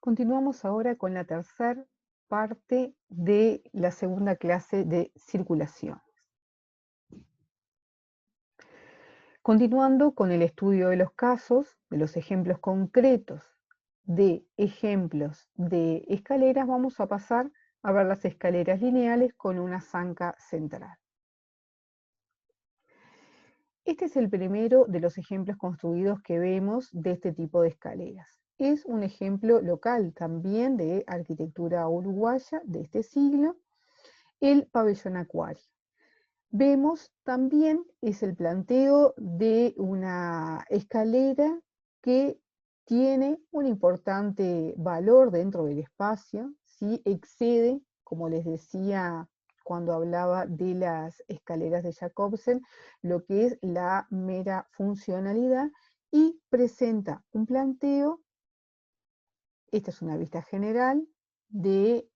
Continuamos ahora con la tercera parte de la segunda clase de circulación. Continuando con el estudio de los casos, de los ejemplos concretos de ejemplos de escaleras, vamos a pasar a ver las escaleras lineales con una zanca central. Este es el primero de los ejemplos construidos que vemos de este tipo de escaleras. Es un ejemplo local también de arquitectura uruguaya de este siglo, el pabellón acuario. Vemos también es el planteo de una escalera que tiene un importante valor dentro del espacio, ¿sí? Excede, como les decía cuando hablaba de las escaleras de Jacobsen, lo que es la mera funcionalidad y presenta un planteo. Esta es una vista general del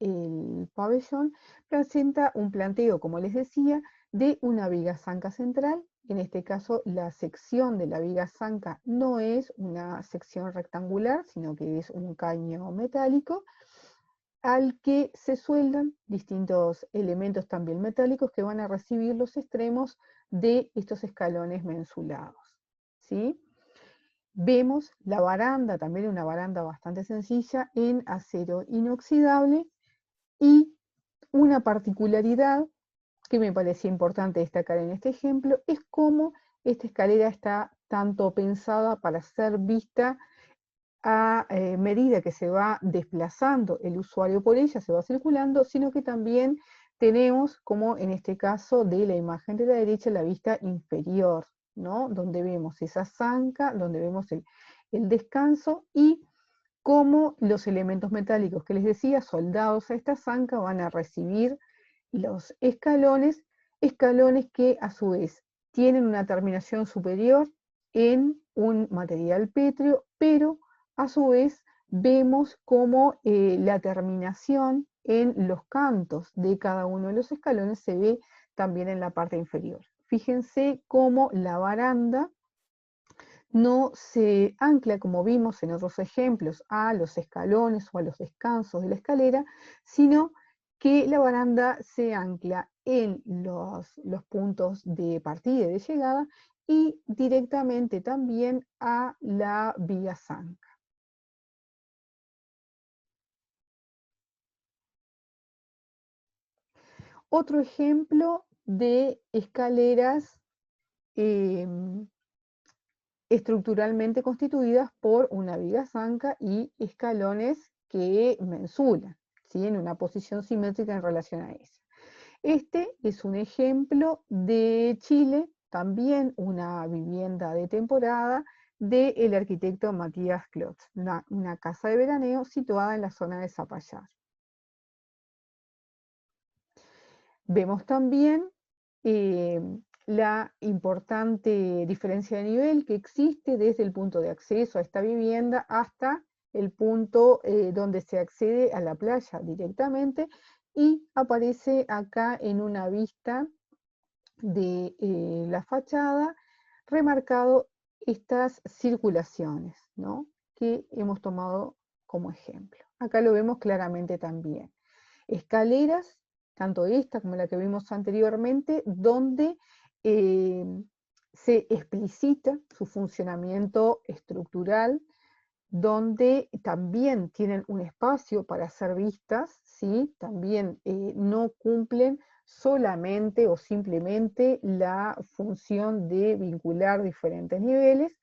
pabellón, presenta un planteo, como les decía, de una viga zanca central. En este caso, la sección de la viga zanca no es una sección rectangular, sino que es un caño metálico al que se sueldan distintos elementos también metálicos que van a recibir los extremos de estos escalones mensulados, ¿sí? Vemos la baranda, también una baranda bastante sencilla, en acero inoxidable, y una particularidad que me parecía importante destacar en este ejemplo es cómo esta escalera está tanto pensada para ser vista a medida que se va desplazando el usuario por ella, se va circulando, sino que también tenemos, como en este caso de la imagen de la derecha, la vista inferior, ¿no? Donde vemos esa zanca, donde vemos el descanso y cómo los elementos metálicos que les decía, soldados a esta zanca, van a recibir los escalones, escalones que a su vez tienen una terminación superior en un material pétreo, pero a su vez vemos cómo la terminación en los cantos de cada uno de los escalones se ve también en la parte inferior. Fíjense cómo la baranda no se ancla, como vimos en otros ejemplos, a los escalones o a los descansos de la escalera, sino que la baranda se ancla en los puntos de partida y de llegada y directamente también a la viga zanca. Otro ejemplo de escaleras estructuralmente constituidas por una viga zanca y escalones que mensulan, ¿sí? En una posición simétrica en relación a esa. Este es un ejemplo de Chile, también una vivienda de temporada del arquitecto Matías Clotz, una casa de veraneo situada en la zona de Zapallar. Vemos también eh, la importante diferencia de nivel que existe desde el punto de acceso a esta vivienda hasta el punto donde se accede a la playa directamente, y aparece acá en una vista de la fachada remarcado estas circulaciones, ¿no? Que hemos tomado como ejemplo. Acá lo vemos claramente también. Escaleras, tanto esta como la que vimos anteriormente, donde eh, se explicita su funcionamiento estructural, donde también tienen un espacio para ser vistas, ¿sí? También no cumplen solamente o simplemente la función de vincular diferentes niveles.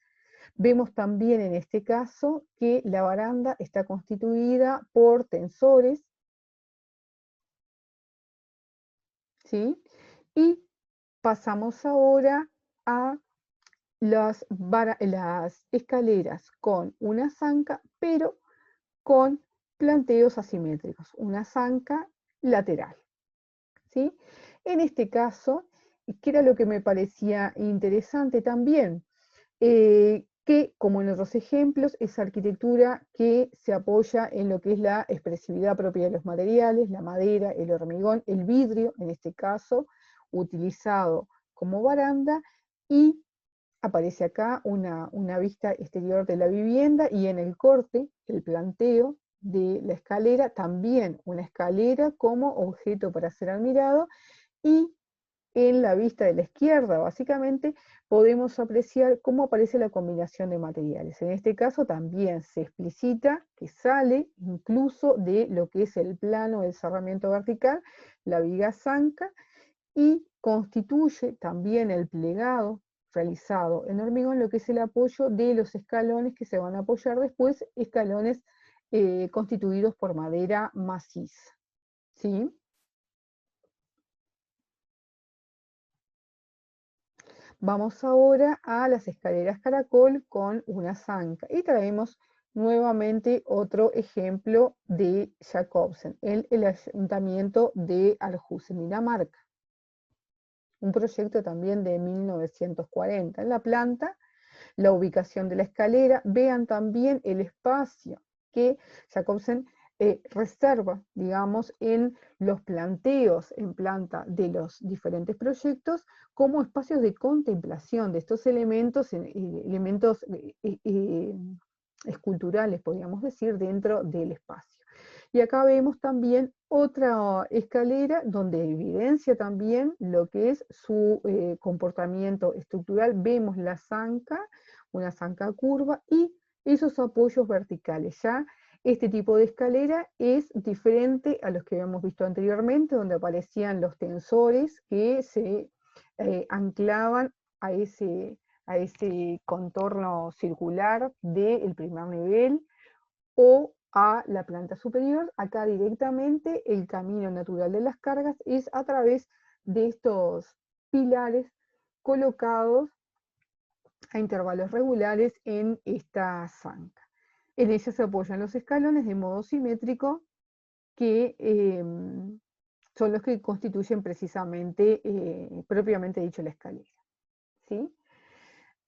Vemos también en este caso que la baranda está constituida por tensores, ¿sí? Y pasamos ahora a las escaleras con una zanca, pero con planteos asimétricos, una zanca lateral, ¿sí? En este caso, ¿qué era lo que me parecía interesante también? Que, como en otros ejemplos, es arquitectura que se apoya en lo que es la expresividad propia de los materiales, la madera, el hormigón, el vidrio, en este caso, utilizado como baranda, y aparece acá una vista exterior de la vivienda y en el corte, el planteo de la escalera, también una escalera como objeto para ser admirado, y en la vista de la izquierda, básicamente, podemos apreciar cómo aparece la combinación de materiales. En este caso también se explicita que sale incluso de lo que es el plano del cerramiento vertical, la viga zanca, y constituye también el plegado realizado en hormigón, lo que es el apoyo de los escalones que se van a apoyar después, escalones constituidos por madera maciza. ¿Sí? Vamos ahora a las escaleras caracol con una zanca y traemos nuevamente otro ejemplo de Jacobsen, el Ayuntamiento de Aarhus, en Dinamarca. Un proyecto también de 1940. En la planta, la ubicación de la escalera, vean también el espacio que Jacobsen reserva, digamos, en los planteos en planta de los diferentes proyectos como espacios de contemplación de estos elementos, elementos esculturales, podríamos decir, dentro del espacio. Y acá vemos también otra escalera donde evidencia también lo que es su comportamiento estructural. Vemos la zanca, una zanca curva y esos apoyos verticales. Ya este tipo de escalera es diferente a los que habíamos visto anteriormente, donde aparecían los tensores que se anclaban a ese contorno circular del primer nivel o a la planta superior. Acá directamente el camino natural de las cargas es a través de estos pilares colocados a intervalos regulares en esta zanca. En ella se apoyan los escalones de modo simétrico que son los que constituyen precisamente, propiamente dicho, la escalera. ¿Sí?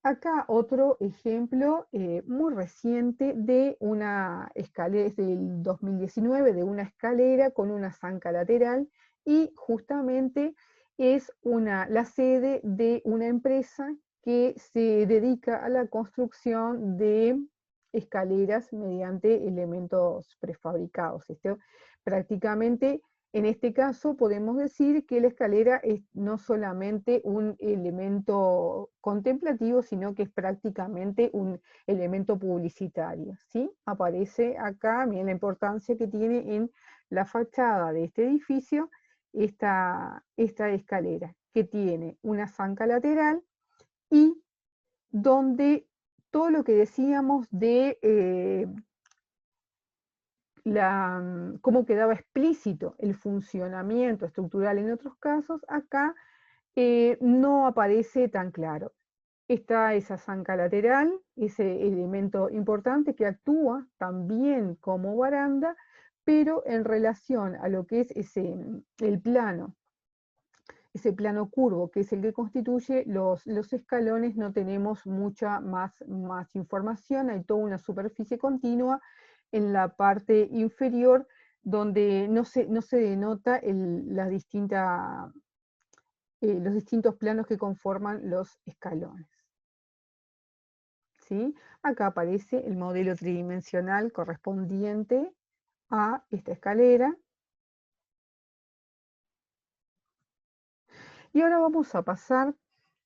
Acá otro ejemplo muy reciente de una escalera, es del 2019, de una escalera con una zanca lateral, y justamente es la sede de una empresa que se dedica a la construcción de escaleras mediante elementos prefabricados. Esto prácticamente, en este caso, podemos decir que la escalera es no solamente un elemento contemplativo, sino que es prácticamente un elemento publicitario, ¿sí? Aparece acá, miren la importancia que tiene en la fachada de este edificio esta escalera, que tiene una zanca lateral y donde todo lo que decíamos de cómo quedaba explícito el funcionamiento estructural en otros casos, acá no aparece tan claro. Está esa zanca lateral, ese elemento importante que actúa también como baranda, pero en relación a lo que es el plano, ese plano curvo, que es el que constituye los escalones, no tenemos mucha más información. Hay toda una superficie continua en la parte inferior donde no se denota los distintos planos que conforman los escalones. ¿Sí? Acá aparece el modelo tridimensional correspondiente a esta escalera. Y ahora vamos a pasar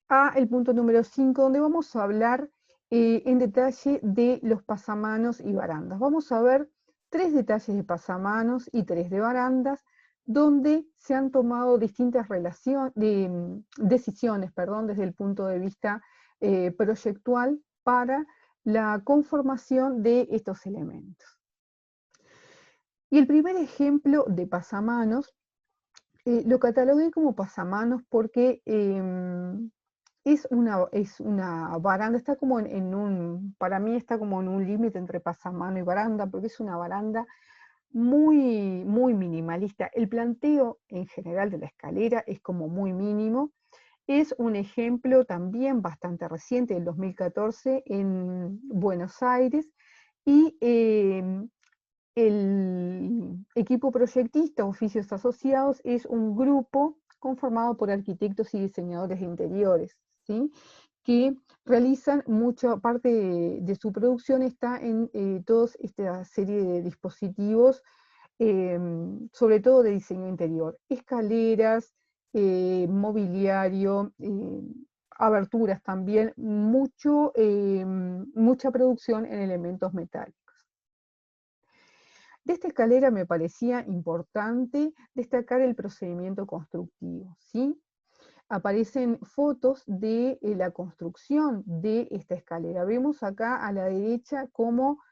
al punto número 5, donde vamos a hablar en detalle de los pasamanos y barandas. Vamos a ver 3 detalles de pasamanos y 3 de barandas, donde se han tomado distintas decisiones, desde el punto de vista proyectual para la conformación de estos elementos. Y el primer ejemplo de pasamanos lo catalogué como pasamanos porque es una baranda, está como para mí está como en un límite entre pasamano y baranda, porque es una baranda muy, muy minimalista. El planteo en general de la escalera es como muy mínimo. Es un ejemplo también bastante reciente, del 2014, en Buenos Aires, y el equipo proyectista Oficios Asociados es un grupo conformado por arquitectos y diseñadores de interiores, ¿sí? que realizan mucha parte de su producción está en toda esta serie de dispositivos, sobre todo de diseño interior, escaleras, mobiliario, aberturas también, mucha producción en elementos metálicos. De esta escalera me parecía importante destacar el procedimiento constructivo, ¿sí? Aparecen fotos de la construcción de esta escalera. Vemos acá a la derecha cómo,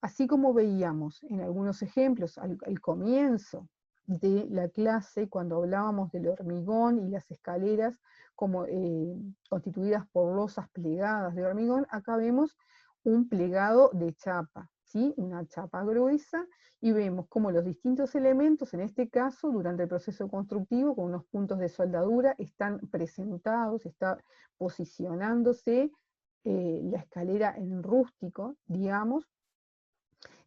así como veíamos en algunos ejemplos al comienzo de la clase, cuando hablábamos del hormigón y las escaleras como constituidas por losas plegadas de hormigón, acá vemos un plegado de chapa, ¿sí? Una chapa gruesa, y vemos cómo los distintos elementos, en este caso, durante el proceso constructivo, con unos puntos de soldadura, están presentados, está posicionándose la escalera en rústico, digamos,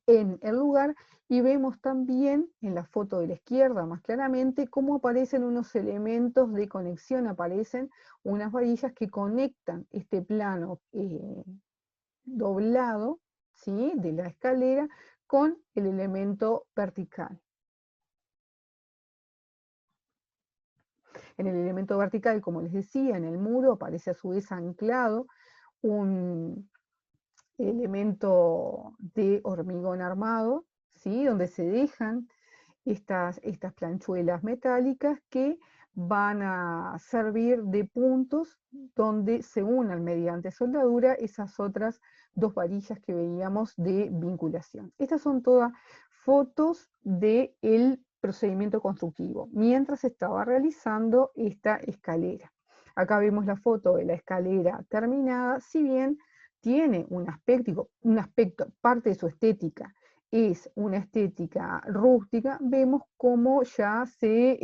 en el lugar, y vemos también en la foto de la izquierda más claramente cómo aparecen unos elementos de conexión, aparecen unas varillas que conectan este plano doblado, ¿sí?, de la escalera con el elemento vertical. En el elemento vertical, como les decía, en el muro aparece a su vez anclado un elemento de hormigón armado, ¿sí?, donde se dejan estas planchuelas metálicas que van a servir de puntos donde se unan mediante soldadura esas otras dos varillas que veíamos de vinculación. Estas son todas fotos del procedimiento constructivo, mientras estaba realizando esta escalera. Acá vemos la foto de la escalera terminada, si bien tiene un aspecto, parte de su estética es una estética rústica, vemos cómo ya se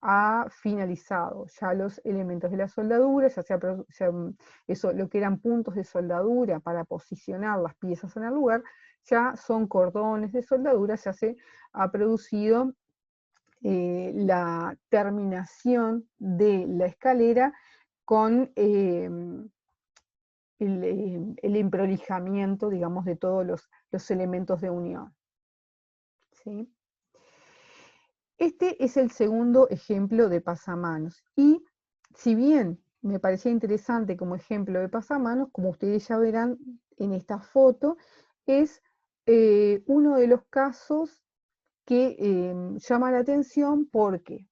ha finalizado, ya los elementos de la soldadura, eso, lo que eran puntos de soldadura para posicionar las piezas en el lugar, ya son cordones de soldadura, ya se ha producido la terminación de la escalera con el emprolijamiento, digamos, de todos los elementos de unión, ¿sí? Este es el segundo ejemplo de pasamanos, y si bien me parecía interesante como ejemplo de pasamanos, como ustedes ya verán en esta foto, es uno de los casos que llama la atención porque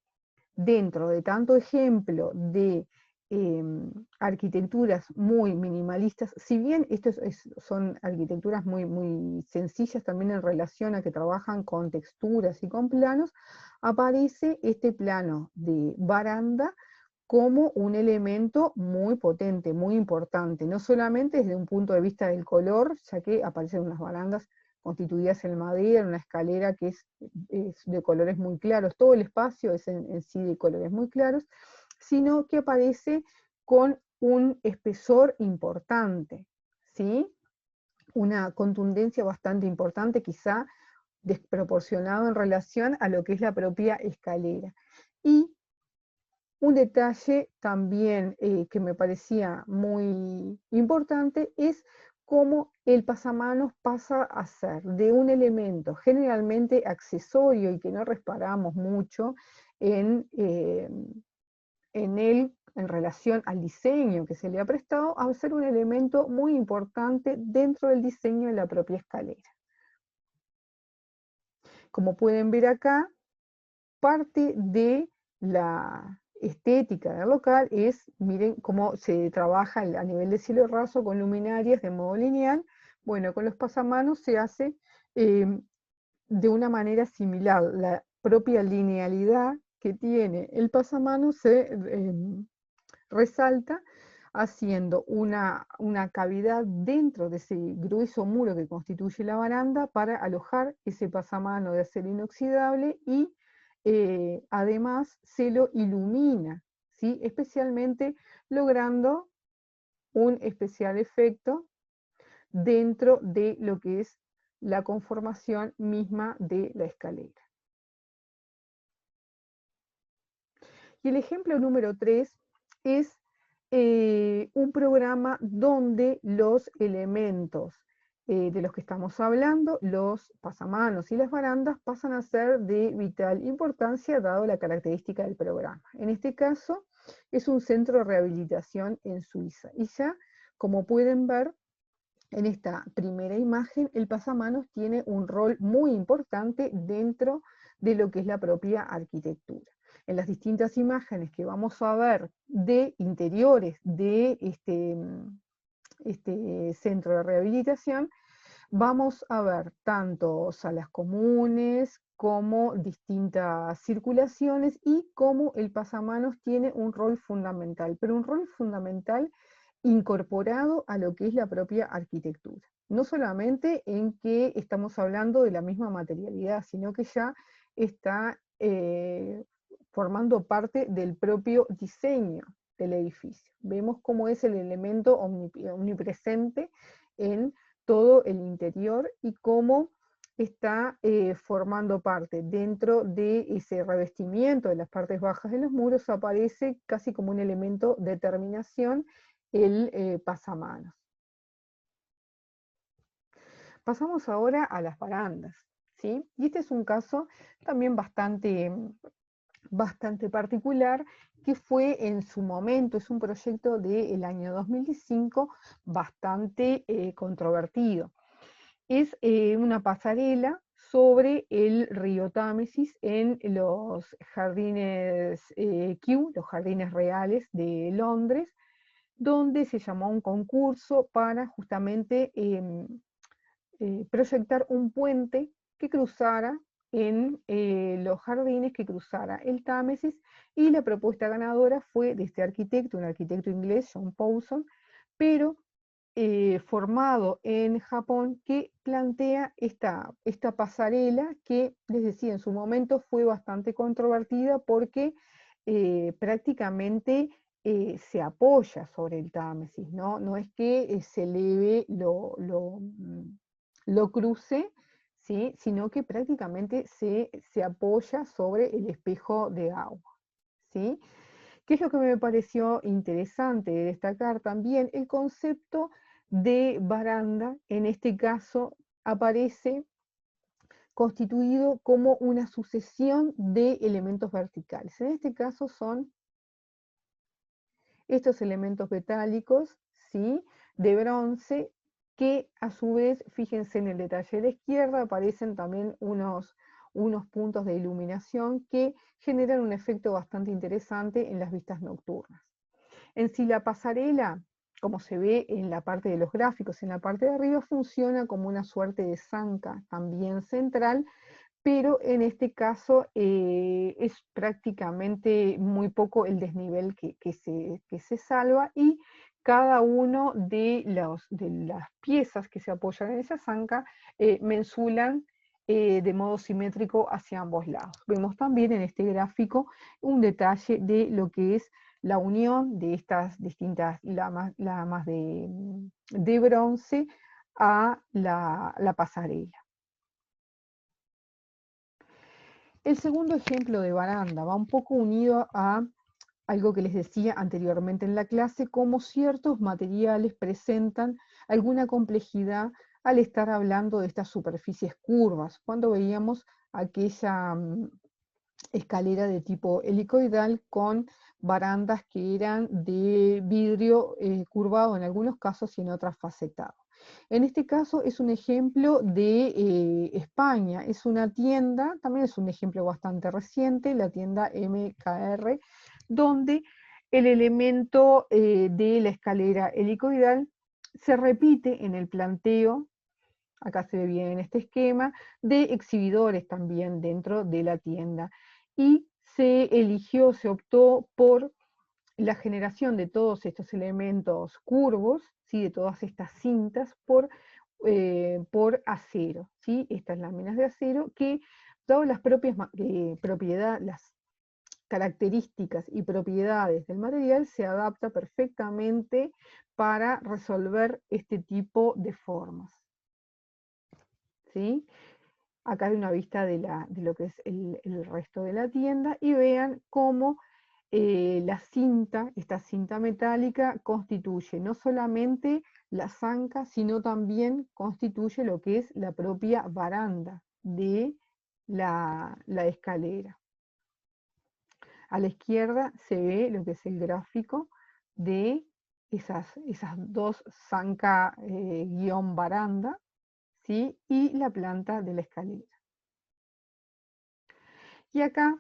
dentro de tanto ejemplo de arquitecturas muy minimalistas, si bien son arquitecturas muy sencillas también en relación a que trabajan con texturas y con planos, aparece este plano de baranda como un elemento muy potente, muy importante, no solamente desde un punto de vista del color, ya que aparecen unas barandas constituidas en madera, en una escalera que es de colores muy claros, todo el espacio es en sí de colores muy claros, sino que aparece con un espesor importante, ¿sí? Una contundencia bastante importante, quizá desproporcionado en relación a lo que es la propia escalera. Y un detalle también que me parecía muy importante es cómo el pasamanos pasa a ser de un elemento generalmente accesorio y que no reparamos mucho en él en relación al diseño que se le ha prestado, a ser un elemento muy importante dentro del diseño de la propia escalera. Como pueden ver acá, parte de la estética del local es, miren cómo se trabaja a nivel de cielo raso con luminarias de modo lineal. Bueno, con los pasamanos se hace de una manera similar. La propia linealidad que tiene el pasamano se resalta haciendo una cavidad dentro de ese grueso muro que constituye la baranda para alojar ese pasamano de acero inoxidable y además se lo ilumina, ¿sí?, especialmente logrando un especial efecto dentro de lo que es la conformación misma de la escalera. Y el ejemplo número 3 es un programa donde los elementos de los que estamos hablando, los pasamanos y las barandas, pasan a ser de vital importancia dado la característica del programa. En este caso, es un centro de rehabilitación en Suiza. Y ya, como pueden ver, en esta primera imagen, el pasamanos tiene un rol muy importante dentro de lo que es la propia arquitectura. En las distintas imágenes que vamos a ver de interiores de este centro de rehabilitación, vamos a ver tanto salas comunes como distintas circulaciones y cómo el pasamanos tiene un rol fundamental, pero un rol fundamental incorporado a lo que es la propia arquitectura. No solamente en que estamos hablando de la misma materialidad, sino que ya está formando parte del propio diseño del edificio. Vemos cómo es el elemento omnipresente en todo el interior y cómo está formando parte dentro de ese revestimiento de las partes bajas de los muros, aparece casi como un elemento de terminación el pasamanos. Pasamos ahora a las barandas, ¿sí? Y este es un caso también bastante particular, que fue en su momento, es un proyecto del año 2005 bastante controvertido. Es una pasarela sobre el río Támesis en los jardines Kew, los jardines reales de Londres, donde se llamó a un concurso para justamente proyectar un puente que cruzara en los jardines, que cruzara el Támesis, y la propuesta ganadora fue de este arquitecto, un arquitecto inglés, John Pawson, pero formado en Japón, que plantea esta pasarela que, les decía, en su momento fue bastante controvertida porque prácticamente se apoya sobre el Támesis, ¿no? No es que se eleve, lo cruce, ¿sí? Sino que prácticamente se apoya sobre el espejo de agua, ¿sí? ¿Qué es lo que me pareció interesante de destacar también? El concepto de baranda, en este caso, aparece constituido como una sucesión de elementos verticales. En este caso son estos elementos metálicos, ¿sí?, de bronce, que a su vez, fíjense en el detalle de la izquierda, aparecen también unos puntos de iluminación que generan un efecto bastante interesante en las vistas nocturnas. En sí, la pasarela, como se ve en la parte de los gráficos, en la parte de arriba, funciona como una suerte de zanca también central, pero en este caso es prácticamente muy poco el desnivel que se salva, y cada uno de las piezas que se apoyan en esa zanca mensulan de modo simétrico hacia ambos lados. Vemos también en este gráfico un detalle de lo que es la unión de estas distintas lamas de bronce a la pasarela. El segundo ejemplo de baranda va un poco unido a algo que les decía anteriormente en la clase, cómo ciertos materiales presentan alguna complejidad al estar hablando de estas superficies curvas, cuando veíamos aquella escalera de tipo helicoidal con barandas que eran de vidrio curvado en algunos casos y en otras facetado. En este caso es un ejemplo de España, es una tienda, también es un ejemplo bastante reciente, la tienda MKR, donde el elemento de la escalera helicoidal se repite en el planteo, acá se ve bien en este esquema, de exhibidores también dentro de la tienda. Y se optó por la generación de todos estos elementos curvos, ¿sí?, de todas estas cintas, por acero, ¿sí?, estas láminas de acero que, dado las propias las características y propiedades del material, se adapta perfectamente para resolver este tipo de formas, ¿sí? Acá hay una vista de lo que es el resto de la tienda, y vean cómo esta cinta metálica constituye no solamente la zanca, sino también constituye lo que es la propia baranda de la escalera. A la izquierda se ve lo que es el gráfico de esas dos zanca guión baranda, ¿sí? Y la planta de la escalera. Y acá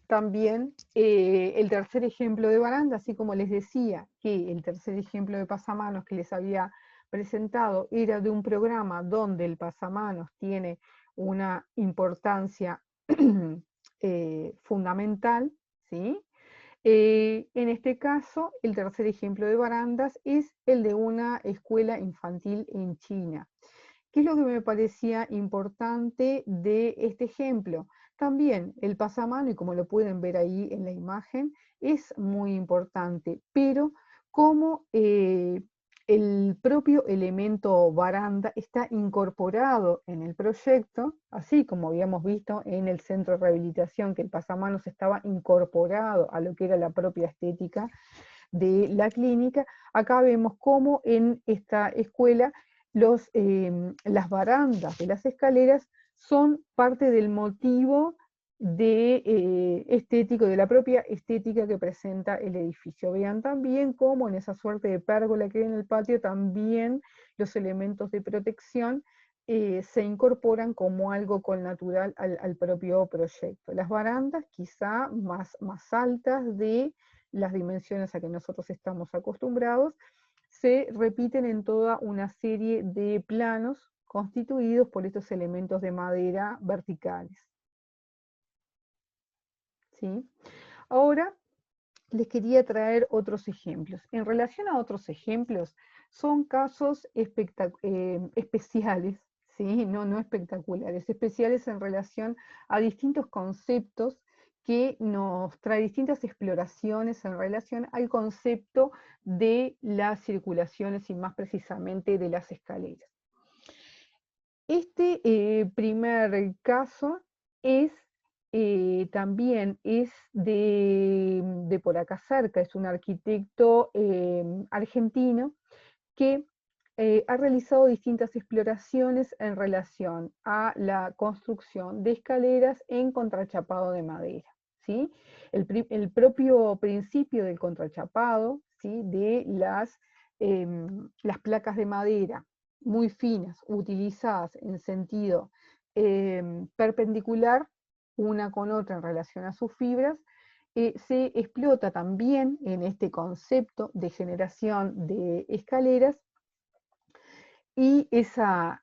también el tercer ejemplo de baranda, así como les decía que el tercer ejemplo de pasamanos que les había presentado era de un programa donde el pasamanos tiene una importancia fundamental, ¿sí? En este caso, el tercer ejemplo de barandas es el de una escuela infantil en China. ¿Qué es lo que me parecía importante de este ejemplo? También el pasamano, y como lo pueden ver ahí en la imagen, es muy importante, pero como el propio elemento baranda está incorporado en el proyecto, así como habíamos visto en el centro de rehabilitación, que el pasamanos estaba incorporado a lo que era la propia estética de la clínica, acá vemos cómo en esta escuela las barandas de las escaleras son parte del motivo estético, de la propia estética que presenta el edificio. Vean también cómo en esa suerte de pérgola que hay en el patio, también los elementos de protección se incorporan como algo connatural al propio proyecto. Las barandas quizá más altas de las dimensiones a que nosotros estamos acostumbrados, se repiten en toda una serie de planos constituidos por estos elementos de madera verticales. ¿Sí? Ahora les quería traer otros ejemplos. En relación a otros ejemplos, son casos especiales, ¿sí? No espectaculares, especiales en relación a distintos conceptos que nos trae distintas exploraciones en relación al concepto de las circulaciones y más precisamente de las escaleras. Este primer caso es también es de por acá cerca, es un arquitecto argentino que ha realizado distintas exploraciones en relación a la construcción de escaleras en contrachapado de madera, ¿sí? El propio principio del contrachapado, ¿sí? De las placas de madera muy finas, utilizadas en sentido perpendicular una con otra en relación a sus fibras, se explota también en este concepto de generación de escaleras, y esa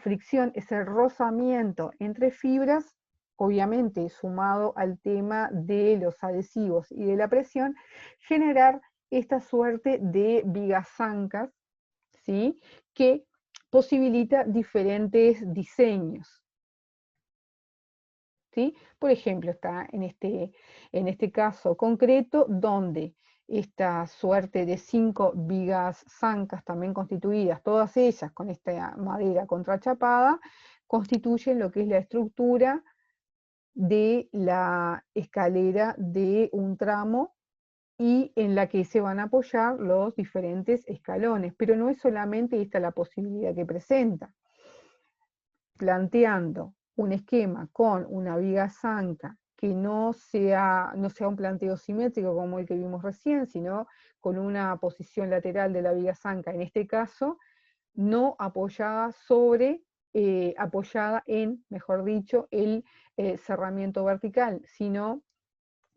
fricción, ese rozamiento entre fibras, obviamente sumado al tema de los adhesivos y de la presión, generar esta suerte de vigas zancas, ¿sí? Que posibilita diferentes diseños. ¿Sí? Por ejemplo, está en este caso concreto, donde esta suerte de 5 vigas zancas también constituidas, todas ellas con esta madera contrachapada, constituyen lo que es la estructura de la escalera de un tramo y en la que se van a apoyar los diferentes escalones. Pero no es solamente esta la posibilidad que presenta. Planteando un esquema con una viga zanca que no sea un planteo simétrico como el que vimos recién, sino con una posición lateral de la viga zanca, en este caso, no apoyada apoyada en, mejor dicho, el cerramiento vertical, sino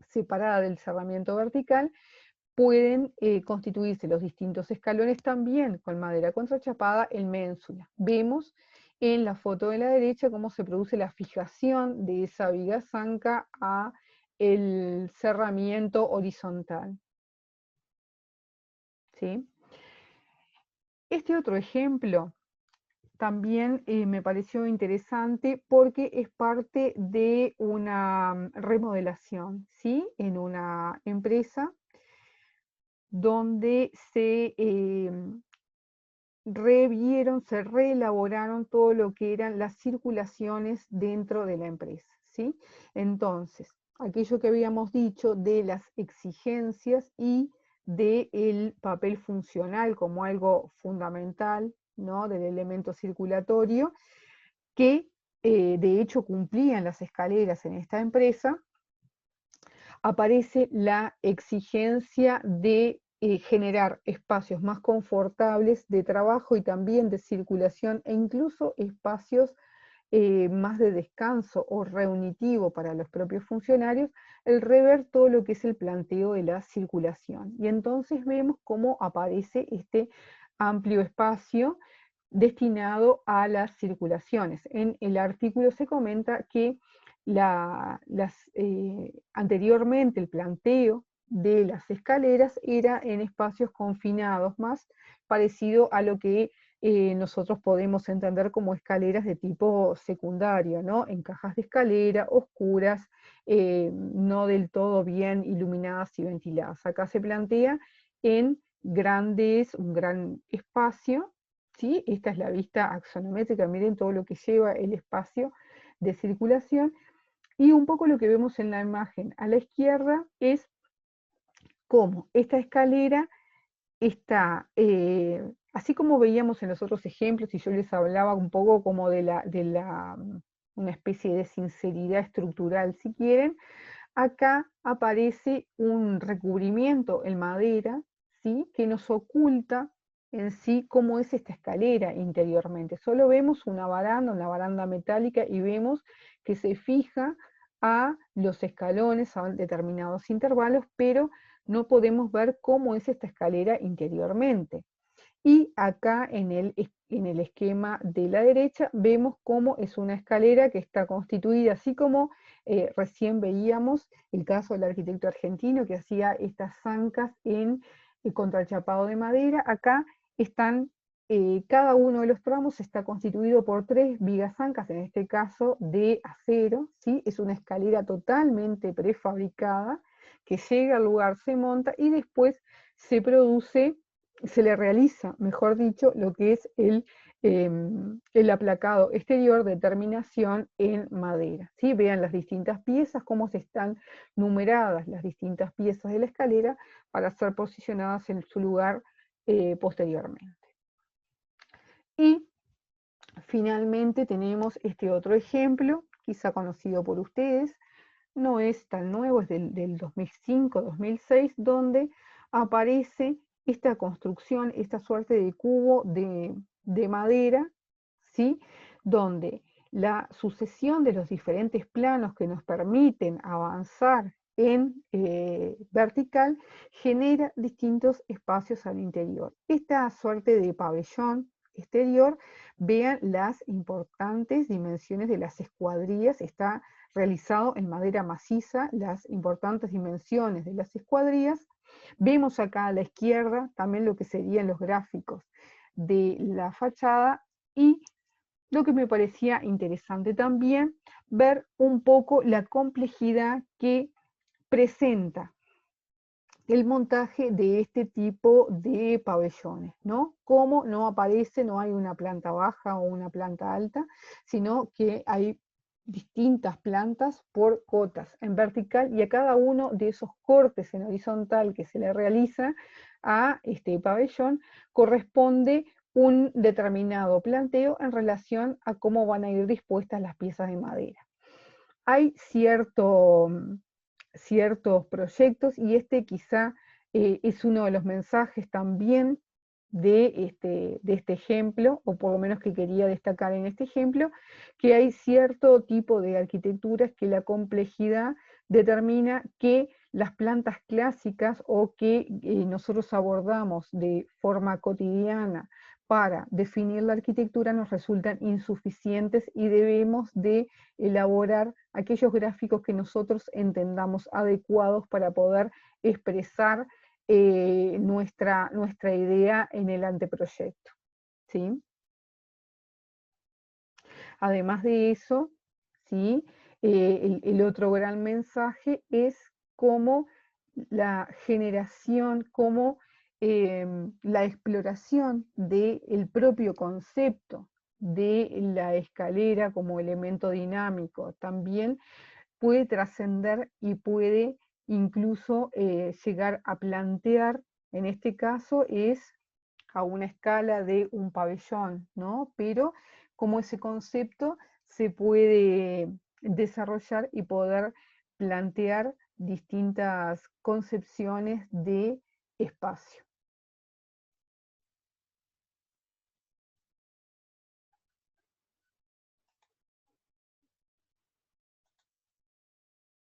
separada del cerramiento vertical, pueden constituirse los distintos escalones también con madera contrachapada en ménsula. Vemos en la foto de la derecha cómo se produce la fijación de esa viga zanca a el cerramiento horizontal. ¿Sí? Este otro ejemplo también me pareció interesante porque es parte de una remodelación, ¿sí? En una empresa donde se revieron, se reelaboraron todo lo que eran las circulaciones dentro de la empresa, ¿sí? Entonces, aquello que habíamos dicho de las exigencias y del papel funcional como algo fundamental, ¿no?, del elemento circulatorio, que de hecho cumplían las escaleras en esta empresa. Aparece la exigencia de generar espacios más confortables de trabajo y también de circulación, e incluso espacios más de descanso o reunitivo para los propios funcionarios, el rever todo lo que es el planteo de la circulación. Y entonces vemos cómo aparece este amplio espacio destinado a las circulaciones. En el artículo se comenta que anteriormente el planteo de las escaleras era en espacios confinados, más parecido a lo que nosotros podemos entender como escaleras de tipo secundario, ¿no?, en cajas de escalera, oscuras, no del todo bien iluminadas y ventiladas. Acá se plantea en un gran espacio, ¿sí? Esta es la vista axonométrica, miren todo lo que lleva el espacio de circulación, y un poco lo que vemos en la imagen a la izquierda es cómo esta escalera está, así como veíamos en los otros ejemplos, y yo les hablaba un poco como una especie de sinceridad estructural, si quieren, acá aparece un recubrimiento en madera, ¿sí?, que nos oculta en sí cómo es esta escalera interiormente. Solo vemos una baranda metálica, y vemos que se fija a los escalones a determinados intervalos, pero no podemos ver cómo es esta escalera interiormente. Y acá en el esquema de la derecha vemos cómo es una escalera que está constituida, así como recién veíamos el caso del arquitecto argentino que hacía estas zancas en contrachapado de madera. Acá están, cada uno de los tramos está constituido por 3 vigas zancas, en este caso de acero, ¿sí? Es una escalera totalmente prefabricada que llega al lugar, se monta y después se le realiza, mejor dicho, lo que es el aplacado exterior de terminación en madera, ¿sí? Vean las distintas piezas, cómo se están numeradas las distintas piezas de la escalera para ser posicionadas en su lugar posteriormente. Y finalmente tenemos este otro ejemplo, quizá conocido por ustedes, no es tan nuevo, es del 2005-2006, donde aparece esta construcción, esta suerte de cubo de madera, ¿sí?, donde la sucesión de los diferentes planos que nos permiten avanzar en vertical genera distintos espacios al interior. Esta suerte de pabellón exterior, vean las importantes dimensiones de las escuadrillas, está realizado en madera maciza, las importantes dimensiones de las escuadrillas. Vemos acá a la izquierda también lo que serían los gráficos de la fachada, y lo que me parecía interesante también, ver un poco la complejidad que presenta el montaje de este tipo de pabellones, ¿no? Cómo no aparece, no hay una planta baja o una planta alta, sino que hay distintas plantas por cotas en vertical, y a cada uno de esos cortes en horizontal que se le realiza a este pabellón corresponde un determinado planteo en relación a cómo van a ir dispuestas las piezas de madera. Hay ciertos proyectos, y este quizá es uno de los mensajes también de este ejemplo, o por lo menos que quería destacar en este ejemplo, que hay cierto tipo de arquitecturas que la complejidad determina que las plantas clásicas o que nosotros abordamos de forma cotidiana para definir la arquitectura nos resultan insuficientes, y debemos de elaborar aquellos gráficos que nosotros entendamos adecuados para poder expresar nuestra idea en el anteproyecto, ¿sí? Además de eso, ¿sí?, el otro gran mensaje es cómo la generación, cómo la exploración del propio concepto de la escalera como elemento dinámico también puede trascender y puede incluso llegar a plantear, en este caso es a una escala de un pabellón, ¿no? Pero como ese concepto se puede desarrollar y poder plantear distintas concepciones de espacio.